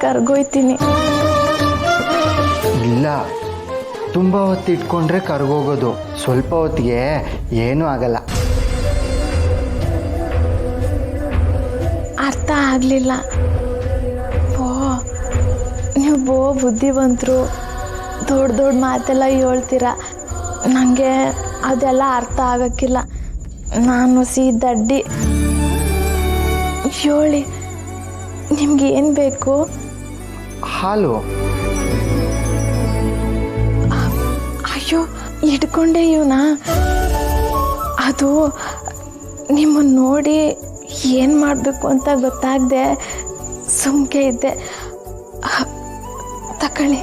ಕರ್ಗೋಯ್ತೀನಿ. ಇಲ್ಲ, ತುಂಬ ಹೊತ್ತು ಇಟ್ಕೊಂಡ್ರೆ ಕರ್ಗೋಗೋದು, ಸ್ವಲ್ಪ ಹೊತ್ತಿಗೆ ಏನೂ ಆಗಲ್ಲ. ಅರ್ಥ ಆಗಲಿಲ್ಲ. ನೀವು ಬುದ್ಧಿವಂತರು, ದೊಡ್ಡ ದೊಡ್ಡ ಮಾತೆಲ್ಲ ಹೇಳ್ತೀರ. ನನಗೆ ಅದೆಲ್ಲ ಅರ್ಥ ಆಗಕ್ಕಿಲ್ಲ. ನಾನು ದಡ್ಡಿ. ಹೇಳಿ, ನಿಮ್ಗೆ ಏನು ಬೇಕು? ಹಾಲು. ಅಯ್ಯೋ, ಇಟ್ಕೊಂಡೆ ಇವನ. ಅದು ನಿಮ್ಮನ್ನು ನೋಡಿ ಏನು ಮಾಡಬೇಕು ಅಂತ ಗೊತ್ತಾಗದೆ ಸುಮ್ಕೆ ಇದ್ದೆ. ತಕೊಳ್ಳಿ.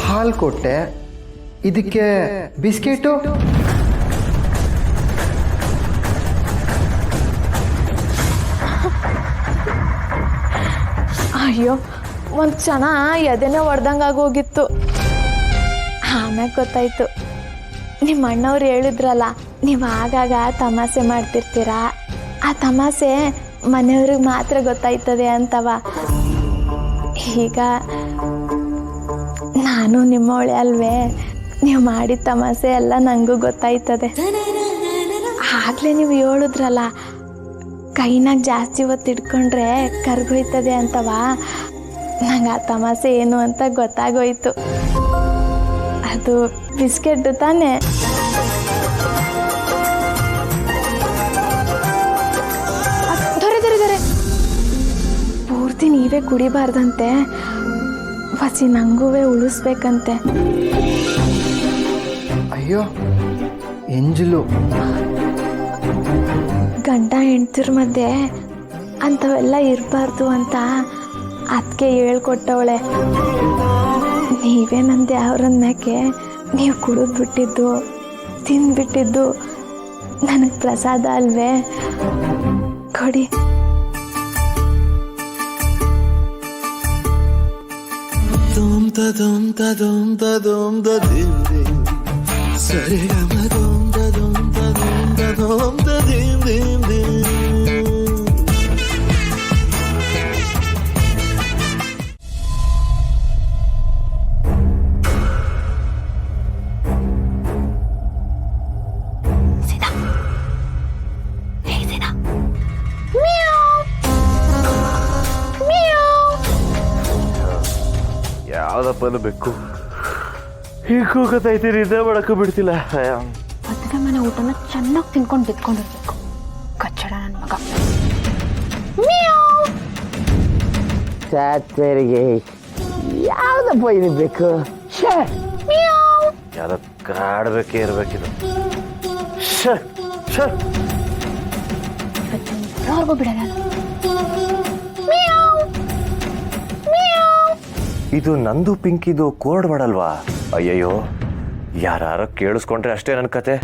ಹಾಲು ಕೊಟ್ಟೆ, ಇದಕ್ಕೆ ಬಿಸ್ಕೆಟು? ಅಯ್ಯೋ, ಒಂದು ಕ್ಷಣ ಎದೆನೇ ಹೊಡೆದಂಗೆ ಆಗೋಗಿತ್ತು. ಆಮ್ಯಾಗ ಗೊತ್ತಾಯ್ತು, ನಿಮ್ಮ ಅಣ್ಣವ್ರು ಹೇಳಿದ್ರಲ್ಲ, ನೀವು ಆಗಾಗ ತಮಾಷೆ ಮಾಡ್ತಿರ್ತೀರ, ಆ ತಮಾಷೆ ಮನೆಯವ್ರಿಗೆ ಮಾತ್ರ ಗೊತ್ತಾಯ್ತದೆ ಅಂತವ. ಈಗ ನಾನು ನಿಮ್ಮವಳೆ ಅಲ್ವೇ, ನೀವು ಮಾಡಿದ ತಮಾಷೆ ಎಲ್ಲ ನನಗೂ ಗೊತ್ತಾಯ್ತದೆ. ಆಗಲೇ ನೀವು ಹೇಳಿದ್ರಲ್ಲ, ಕೈನಾಗ ಜಾಸ್ತಿ ಹೊತ್ತು ಇಟ್ಕೊಂಡ್ರೆ ಕರ್ಗೋಯ್ತದೆ ಅಂತವ. ನಂಗೆ ಆ ತಮಾಷೆ ಏನು ಅಂತ ಗೊತ್ತಾಗೋಯ್ತು. ಅದು ಬಿಸ್ಕೆಟ್ ತಾನೇ? ದೊರೆ ಪೂರ್ತಿ ನೀವೇ ಕುಡಿಬಾರ್ದಂತೆ, ಬಸಿ ನಂಗೂ ಉಳಿಸ್ಬೇಕಂತೆ. ಅಯ್ಯೋ ಎಂಜಲು, ಗಂಡ ಹೆಂಡ್ತಿರ ಮಧ್ಯೆ ಅಂಥವೆಲ್ಲ ಇರಬಾರ್ದು ಅಂತ ಅದಕ್ಕೆ ಹೇಳ್ಕೊಟ್ಟವಳೆ. ನೀವೇ ನಂದು ಯಾವ್ರನ್ನಕ್ಕೆ ನೀವು ಕುಡಿದ್ಬಿಟ್ಟಿದ್ದು ತಿಂದ್ಬಿಟ್ಟಿದ್ದು ನನಗೆ ಪ್ರಸಾದ ಅಲ್ವೇ? ಕೊಡಿ. ಯಾವ್ದಪ್ಪ ಬೇಕು? ಈಗ ಕೂಗತೈತಿ, ನಿದ್ದೆ ಮಾಡಕ್ಕೂ ಬಿಡ್ತಿಲ್ಲ. ಮದುವೆ ಮನೆ ಊಟನ ಚೆನ್ನಾಗಿ ತಿನ್ಕೊಂಡು ಬಿತ್ಕೊಂಡಿರ್ಬೇಕು. ಕಚ್ಚಡ ನನ್ನ ಮಗ. ಚಾಚರಿಗೆ ಯಾವ್ದಪ್ಪ ಇದು ಬೇಕು? ಯಾವ್ದ ಕಾಡ್ಬೇಕೇ ಇರ್ಬೇಕಿದು. ಯಾರಿಗೂ ಬಿಡಲ್ಲ. ಇದು ನಂದು ಪಿಂಕಿದು ಕೋಡ್ ಮಾಡಲ್ವಾ? ಅಯ್ಯಯ್ಯೋ, ಯಾರು ಕೇಳಿಸ್ಕೊಂಡ್ರೆ ಅಷ್ಟೇ ನನ್ನ ಕತೆ.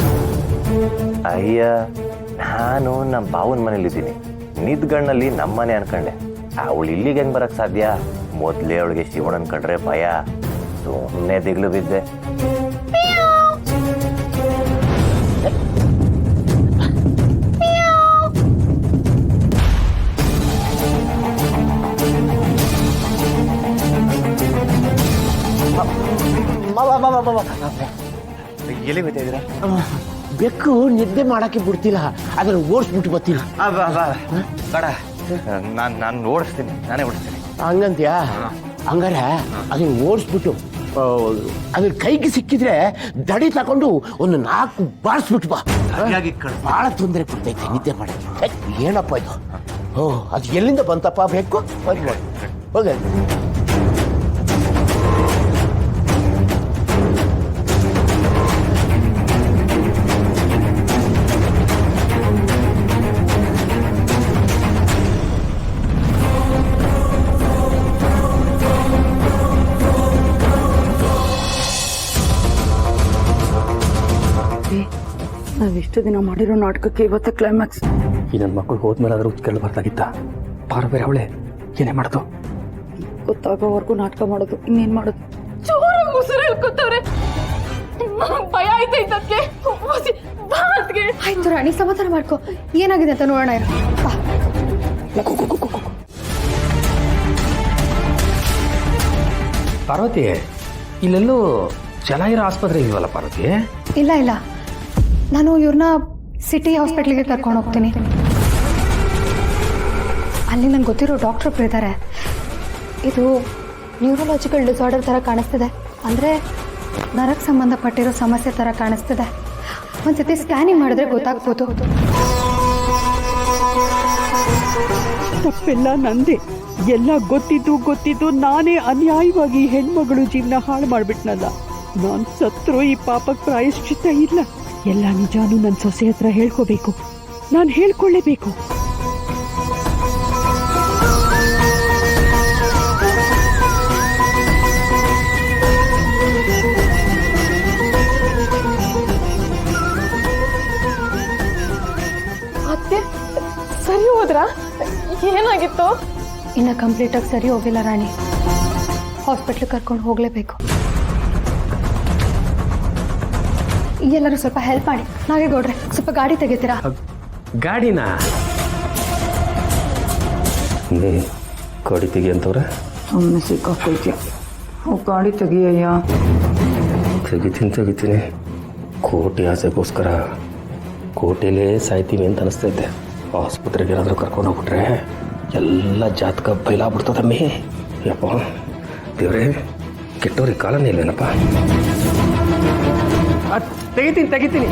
ಅಯ್ಯ, ನಾನು ನಮ್ಮ ಬಾವನ ಮನೇಲಿದ್ದೀನಿ, ನಿದ್ಗಣ್ಣಲ್ಲಿ ನಮ್ಮನೆ ಅನ್ಕೊಂಡೆ. ಅವಳು ಇಲ್ಲಿಗೆ ಹೆಂಗ್ ಬರಕ್ ಸಾಧ್ಯ? ಮೊದ್ಲೇ ಅವಳಿಗೆ ಶಿವಣ್ಣ ಅನ್ಕೊಂಡ್ರೆ ಭಯ, ಸುಮ್ಮನೆ ದಿಗ್ಲು ಬಿದ್ದೆ. ಎಲ್ಲಿ ಹೋಗ್ತಾ ಇದ್ದೀರಾ? ಬೆಕ್ಕು ನಿದ್ದೆ ಮಾಡಕ್ಕೆ ಬಿಡ್ತಿಲ್ಲ, ಅದನ್ನ ಓಡಿಸ್ಬಿಟ್ಟು ಬರ್ತಿಲ್ಲ. ಬೇಡ, ನಾನು ಓಡಿಸ್ತೀನಿ, ನಾನೇ ಓಡಿಸ್ತೀನಿ. ಹಂಗಂತ್ಯಾ? ಹಂಗಾರೆ ಅದನ್ನ ಓಡಿಸ್ಬಿಟ್ಟು ಅದ್ರ ಕೈಗೆ ಸಿಕ್ಕಿದ್ರೆ ದಡಿ ತಗೊಂಡು ಒಂದು 4 ಬಾರಿಸ್ಬಿಟ್ಟು ಬಾ. ಬಹಳ ತೊಂದರೆ ಕೊಡ್ತೈತೆ ನಿದ್ದೆ ಮಾಡಕ್ಕೆ. ಏನಪ್ಪ ಇದು? ಅದು ಎಲ್ಲಿಂದ ಬಂತಪ್ಪ ಬೇಕು? ಹೋಗ. ನಾವಿಷ್ಟು ದಿನ ಮಾಡಿರೋ ನಾಟಕಕ್ಕೆ ಇವತ್ತು ಕ್ಲೈಮ್ಯಾಕ್ಸ್. ಈ ನನ್ನ ಮಕ್ಕಳು ಹೋದ್ಮೇಲೆ ಆದ್ರೂ ಕೇಳಬಾರ್ದಾಗಿತ್ತ. ಪಾರು ಬೇರೆ ಅವಳೆ ಏನೇ ಮಾಡೋದು? ಗೊತ್ತಾಗೋವರೆಗೂ ನಾಟಕ ಮಾಡೋದು, ಇನ್ನೇನ್ ಮಾಡೋದು? ಉಸಿರು ಹೇಳ್ಕೊತವ್ರೆ, ಭಯ ಆಯ್ತೈತಕ್ಕೆ. ಆಯ್ತು ರಾಣಿ, ಸಮಾಧಾನ ಮಾಡ್ಕೊ. ಏನಾಗಿದೆ ಅಂತ ನೋಡೋಣ. ಪಾರ್ವತಿ ಇಲ್ಲೆಲ್ಲೂ ಚೆನ್ನಾಗಿರೋ ಆಸ್ಪತ್ರೆ ಇಲ್ವಲ್ಲ ಪಾರ್ವತಿ? ಇಲ್ಲ ಇಲ್ಲ, ನಾನು ಇವ್ರನ್ನ ಸಿಟಿ ಹಾಸ್ಪಿಟ್ಲಿಗೆ ಕರ್ಕೊಂಡು ಹೋಗ್ತೀನಿ. ಅಲ್ಲಿ ನಂಗೆ ಗೊತ್ತಿರೋ ಡಾಕ್ಟ್ರ್ ಒಬ್ರು ಇದ್ದಾರೆ. ಇದು ನ್ಯೂರೋಲಾಜಿಕಲ್ ಡಿಸಾರ್ಡರ್ ಥರ ಕಾಣಿಸ್ತಿದೆ, ಅಂದರೆ ನರಕ್ಕೆ ಸಂಬಂಧಪಟ್ಟಿರೋ ಸಮಸ್ಯೆ ಥರ ಕಾಣಿಸ್ತಿದೆ. ಒಂದ್ಸತಿ ಸ್ಕ್ಯಾನಿಂಗ್ ಮಾಡಿದ್ರೆ ಗೊತ್ತಾಗ್ಬೋದು. ತಪ್ಪೆಲ್ಲ ನಂದೆ. ಎಲ್ಲ ಗೊತ್ತಿದ್ದು ನಾನೇ ಅನ್ಯಾಯವಾಗಿ ಹೆಣ್ಮಗಳು ಜೀವನ ಹಾಳು ಮಾಡ್ಬಿಟ್ನಲ್ಲ. ನಾನು ಸತ್ರು ಈ ಪಾಪಕ್ಕೆ ಪ್ರಾಯಶ್ಚಿತ್ತ ಇಲ್ಲ. ಎಲ್ಲ ನಿಜಾನು ನನ್ನ ಸೊಸೆ ಹತ್ರ ಹೇಳ್ಕೋಬೇಕು. ನಾನು ಹೇಳ್ಕೊಳ್ಳೇಬೇಕು. ಅತ್ತೆ ಸರಿ ಹೋದ್ರಾ? ಏನಾಗಿತ್ತು? ಇನ್ನು ಕಂಪ್ಲೀಟಾಗಿ ಸರಿ ಹೋಗಿಲ್ಲ ರಾಣಿ. ಹಾಸ್ಪಿಟ್ಲಿಗೆ ಕರ್ಕೊಂಡು ಹೋಗಲೇಬೇಕು. ಎಲ್ಲರೂ ಸ್ವಲ್ಪ ಹೆಲ್ಪ್ ಮಾಡಿ. ನಾಗೇಗೌಡ್ರೆ, ಸ್ವಲ್ಪ ಗಾಡಿ ತೆಗಿತೀರಾ? ಗಾಡಿನ ಗಾಡಿ ತೆಗಿ ಅಂತವ್ರೆ. ಸುಮ್ಮನೆ ಸಿಕ್ಕಾಕೊಳ್ತೀಯ. ಗಾಡಿ ತೆಗಿಯಯ್ಯ. ತೆಗಿತೀನಿ. ಕೋಟಿ ಆಸೆಗೋಸ್ಕರ ಕೋಟಿಲೇ ಸಾಯ್ತೀವಿ ಅಂತ ಅನಿಸ್ತೈತೆ. ಆಸ್ಪತ್ರೆಗೆ ಏನಾದರೂ ಕರ್ಕೊಂಡು ಹೋಗ್ಬಿಟ್ರೆ ಎಲ್ಲ ಜಾತಕ ಬಯಲಾಗ್ಬಿಡ್ತದಮ್ಮಿ. ಯಪ್ಪ ದೇವ್ರೆ, ಕೆಟ್ಟವ್ರಿಗೆ ಕಾಲನೇ ಇಲ್ವೇನಪ್ಪ. ತೆಗಿತೀನಿ